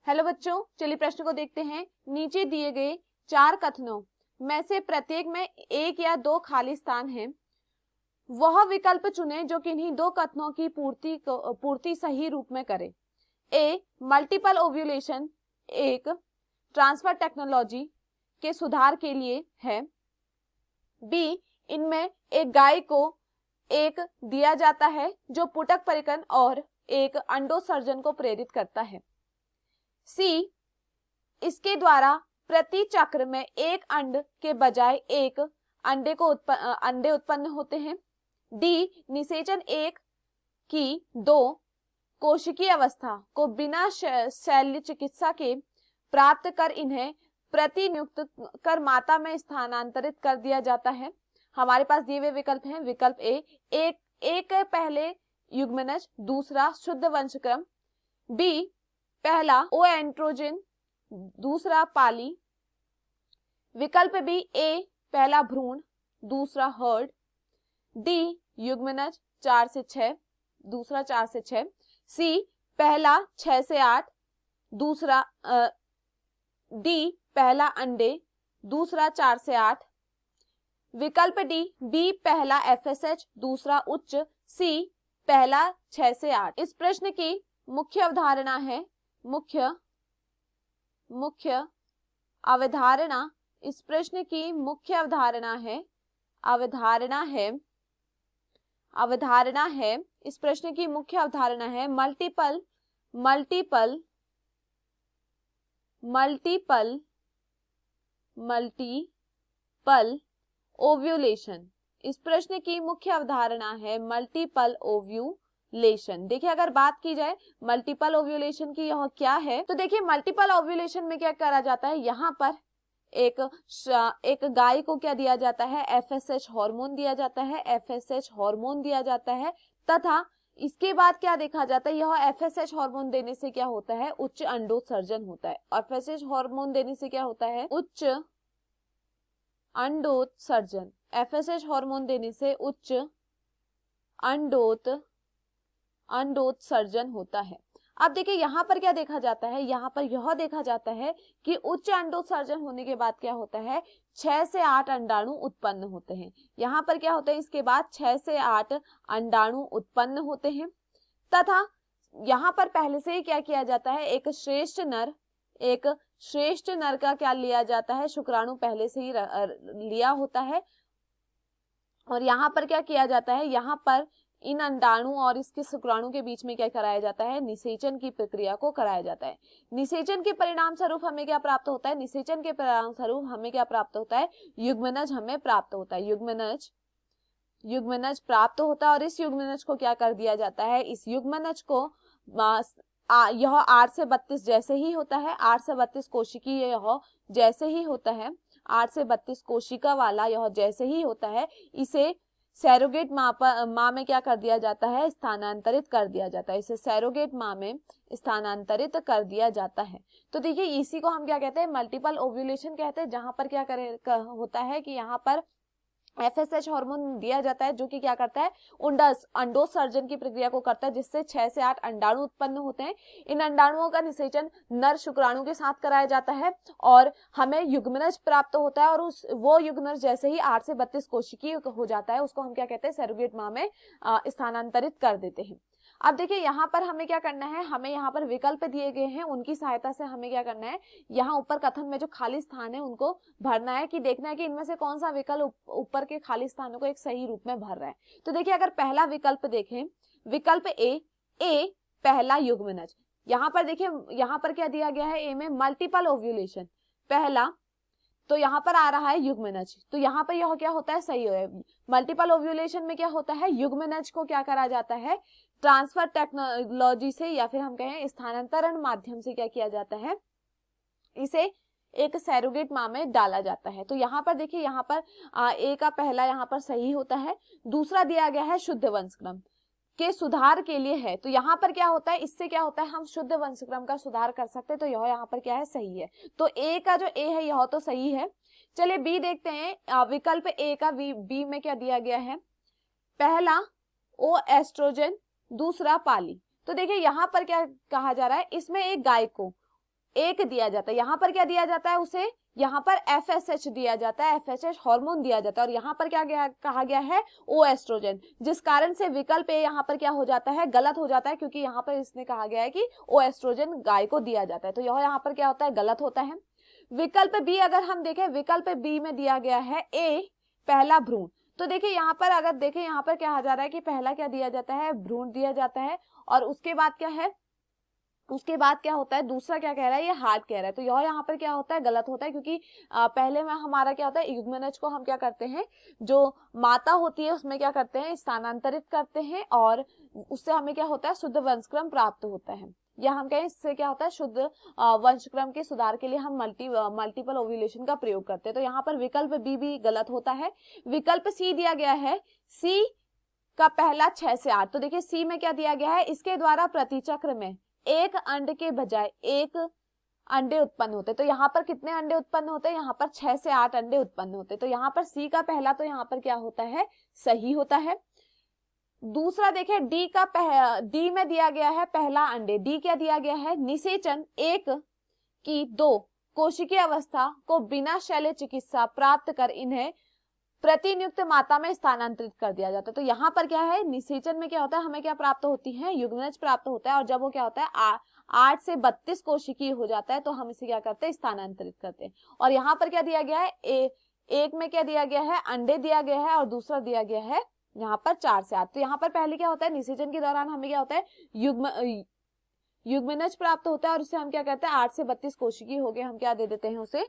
Hello बच्चों, चलिए प्रश्न को देखते हैं। नीचे दिए गए 4 कथनों में से प्रत्येक में एक या दो खाली स्थान हैं। वह विकल्प चुनें जो किन्हीं दो कथनों की पूर्ति सही रूप में करे। ए, मल्टीपल ओव्यूलेशन एक ट्रांसफर टेक्नोलॉजी के सुधार के लिए है। बी, इनमें एक गाय को एक दिया जाता है जो पुटक परिकन और एक अंडोत्सर्जन को प्रेरित करता है। सी, इसके द्वारा प्रति चक्र में एक अंड के बजाय एक अंडे उत्पन्न होते हैं। डी, निषेचन एक की दो कोशिकीय अवस्था को बिना शल्य चिकित्सा के प्राप्त कर इन्हें प्रतिनियुक्त कर माता में स्थानांतरित कर दिया जाता है। हमारे पास दिए हुए विकल्प हैं। विकल्प ए, एक पहले युग्मनज, दूसरा शुद्ध वंशक्रम। बी, पहला ओ एंड्रोजन, दूसरा पाली। विकल्प बी, ए, पहला भ्रूण, दूसरा हर्ड। डी, युग्मनज 4 से 6, दूसरा 4 से 6। सी, पहला 6 से 8, दूसरा डी, पहला अंडे, दूसरा 4 से 8। विकल्प डी, बी, पहला FSH, दूसरा उच्च। सी, पहला 6 से 8। इस प्रश्न की मुख्य अवधारणा है मुख्य अवधारणा इस प्रश्न की मुख्य अवधारणा है इस प्रश्न की मुख्य अवधारणा है मल्टीपल ओव्यूलेशन। इस प्रश्न की मुख्य अवधारणा है मल्टीपल ओव्यूलेशन। देखिए, अगर बात की जाए मल्टीपल ओव्यूलेशन की, यह क्या है, तो देखिए मल्टीपल ओव्यूलेशन में क्या करा जाता है, यहाँ पर एक गाय को क्या दिया जाता है, FSH हार्मोन दिया जाता है, FSH हार्मोन दिया जाता है। तथा इसके बाद क्या देखा जाता है, यह FSH हार्मोन देने से क्या होता है, उच्च अंडोत्सर्जन होता है। FSH हार्मोन देने से क्या होता है, उच्च अंडोत्सर्जन। FSH हार्मोन देने से उच्च अंडोत्सर्जन होता है। अब देखिए यहाँ पर क्या देखा जाता है, यहाँ पर यह देखा जाता है कि उच्च अंडोत्सर्जन होने के बाद क्या होता है, 6 से 8 अंडाणु उत्पन्न होते हैं। यहाँ पर क्या होता है, इसके बाद 6 से 8 अंडाणु उत्पन्न होते हैं। तथा यहाँ पर पहले से ही क्या किया जाता है, एक श्रेष्ठ नर का क्या लिया जाता है, शुक्राणु पहले से ही लिया होता है। और यहाँ पर क्या किया जाता है, यहाँ पर इन अंडाणु और इसके शुक्राणु के बीच में क्या कराया जाता है, निषेचन की प्रक्रिया को कराया जाता है। निषेचन के परिणाम स्वरूप हमें क्या प्राप्त होता है, निषेचन के परिणाम स्वरूप हमें क्या प्राप्त होता है, युग्मनज हमें प्राप्त होता है। युग्मनज प्राप्त होता है। और इस युग्मनज को क्या कर दिया जाता है, इस युग्मनज को यह 8 से 32 जैसे ही होता है, 8 से 32 कोशिकीय यह जैसे ही होता है, 8 से 32 कोशिका वाला यह जैसे ही होता है, इसे सैरोगेट माँ में क्या कर दिया जाता है, स्थानांतरित कर दिया जाता है। इसे सैरोगेट माँ में स्थानांतरित कर दिया जाता है। तो देखिए इसी को हम क्या कहते हैं, मल्टीपल ओव्यूलेशन कहते हैं, जहां पर क्या होता है कि यहाँ पर FSH हार्मोन दिया जाता है, जो कि क्या करता है, अंडोत्सर्जन की प्रक्रिया को करता है, जिससे 6 से 8 अंडाणु उत्पन्न होते हैं। इन अंडाणुओं का निषेचन नर शुक्राणु के साथ कराया जाता है और हमें युग्मनज प्राप्त होता है। और वो युग्मनज जैसे ही 8 से 32 कोशिकीय हो जाता है, उसको हम क्या कहते हैं, सैरोगेट माँ में स्थानांतरित कर देते हैं। अब देखिए यहाँ पर हमें क्या करना है, हमें यहाँ पर विकल्प दिए गए हैं, उनकी सहायता से हमें क्या करना है, यहाँ ऊपर कथन में जो खाली स्थान है उनको भरना है, कि देखना है कि इनमें से कौन सा विकल्प ऊपर के खाली स्थानों को एक सही रूप में भर रहा है। तो देखिए अगर पहला विकल्प देखें, विकल्प ए पहला युग्मनज, यहाँ पर देखिए यहाँ पर क्या दिया गया है, ए में मल्टीपल ओव्यूलेशन पहला, तो यहाँ पर आ रहा है युग्मनज, तो यहाँ पर यह क्या होता है, सही है। मल्टीपल ओव्यूलेशन में क्या होता है, युग्मनज को क्या करा जाता है, ट्रांसफर टेक्नोलॉजी से या फिर हम कहें स्थानांतरण माध्यम से क्या किया जाता है, इसे एक सैरोगेट माँ में डाला जाता है। तो यहाँ पर देखिए, यहाँ पर ए का पहला यहाँ पर सही होता है। दूसरा दिया गया है शुद्ध वंशक्रम के सुधार के लिए है, तो यहाँ पर क्या होता है, इससे क्या होता है, हम शुद्ध वंशक्रम का सुधार कर सकते हैं। तो यह यहाँ पर क्या है, सही है। तो ए का जो ए है यह तो सही है। चलिए बी देखते हैं, विकल्प ए का बी में क्या दिया गया है, पहला ओ एस्ट्रोजन, दूसरा पाली। तो देखिए यहाँ पर क्या कहा जा रहा है, इसमें एक गाय को एक दिया जाता है, यहाँ पर क्या दिया जाता है उसे, यहाँ पर FSH दिया जाता है, FSH हार्मोन दिया जाता है, और यहाँ पर क्या कहा गया है, ओ एस्ट्रोजन, जिस कारण से विकल्प ए यहाँ पर क्या हो जाता है, गलत हो जाता है, क्योंकि यहाँ पर इसने कहा गया है कि ओ एस्ट्रोजन गाय को दिया जाता है, तो यह यहाँ पर क्या होता है, गलत होता है। विकल्प बी अगर हम देखें, विकल्प बी में दिया गया है ए पहला भ्रूण, तो देखिए यहाँ पर अगर देखें, यहाँ पर क्या आ जा रहा है कि पहला क्या दिया जाता है, भ्रूण दिया जाता है, और उसके बाद क्या है, उसके बाद क्या होता है, दूसरा क्या कह रहा है, ये हार्ट कह रहा है, तो यह यहाँ पर क्या होता है, गलत होता है, क्योंकि पहले में हमारा क्या होता है, युग्मनज को हम क्या करते हैं, जो माता होती है उसमें क्या करते हैं, स्थानांतरित करते हैं, और उससे हमें क्या होता है, शुद्ध वंशक्रम प्राप्त होता है, या हम कहें इससे क्या होता है, शुद्ध वंशक्रम के सुधार के लिए हम मल्टीपल ओव्यूलेशन का प्रयोग करते हैं। तो यहाँ पर विकल्प बी भी गलत होता है। विकल्प सी दिया गया है, सी का पहला 6 से 8, तो देखिए सी में क्या दिया गया है, इसके द्वारा प्रतिचक्र में एक अंड के बजाय एक अंडे उत्पन्न होते, तो यहाँ पर कितने अंडे उत्पन्न होते हैं, यहाँ पर 6 से 8 अंडे उत्पन्न होते, तो यहाँ पर सी का पहला तो यहाँ पर क्या होता है, सही होता है। दूसरा देखें, डी में दिया गया है पहला अंडे, डी क्या दिया गया है, निषेचन 1 की 2 कोशिकीय अवस्था को बिना शल्य चिकित्सा प्राप्त कर इन्हें प्रतिनियुक्त माता में स्थानांतरित कर दिया जाता है, तो यहाँ पर क्या है, निषेचन में क्या होता है, हमें क्या प्राप्त होती है, युग्मनज प्राप्त होता है, और जब वो क्या होता है 8 से 32 कोशिकीय हो जाता है, तो हम इसे क्या करते हैं, स्थानांतरित करते हैं। और यहाँ पर क्या दिया गया है, एक में क्या दिया गया है, अंडे दिया गया है, और दूसरा दिया गया है यहाँ पर 4 से 8, तो यहाँ पर पहले क्या होता है, निषेचन के दौरान हमें क्या होता है, युग्मनज प्राप्त होता है, और उसे हम क्या कहते हैं, 8 से 32 कोशिकीय हो गए, हम क्या दे देते हैं, उसे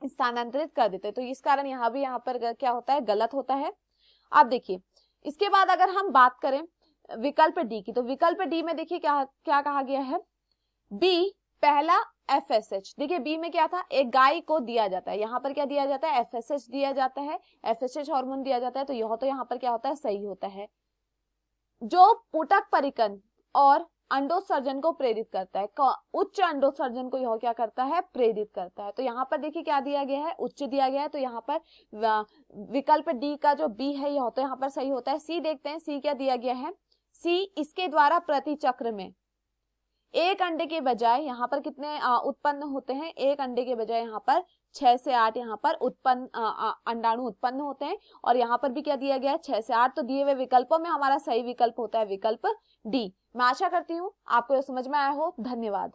स्थानांतरित कर देते हैं, तो इस कारण यहाँ भी यहाँ पर क्या होता है, गलत होता है। अब देखिए इसके बाद अगर हम बात करें विकल्प डी की, तो विकल्प डी में देखिए क्या क्या कहा गया है, बी पहला FSH, देखिए बी में क्या था, एक गाय को दिया जाता है, यहाँ पर क्या दिया जाता है, FSH दिया जाता है, FSH हार्मोन दिया जाता है, तो यह तो यहाँ पर क्या होता है, सही होता है। जो पुटक परिकन और अंडोत्सर्जन को प्रेरित करता है, उच्च अंडोत्सर्जन को यह क्या करता है, प्रेरित करता है, तो यहाँ पर देखिए क्या दिया गया है, उच्च दिया गया है, तो यहाँ पर विकल्प डी का जो बी है यह तो यहाँ पर सही होता है। सी देखते हैं, सी क्या दिया गया है, सी इसके द्वारा प्रति चक्र में एक अंडे के बजाय यहाँ पर कितने उत्पन्न होते हैं, एक अंडे के बजाय यहाँ पर 6 से 8 यहाँ पर अंडाणु उत्पन्न होते हैं, और यहाँ पर भी क्या दिया गया है, 6 से 8, तो दिए हुए विकल्पों में हमारा सही विकल्प होता है विकल्प डी। मैं आशा करती हूँ आपको यह समझ में आया हो। धन्यवाद।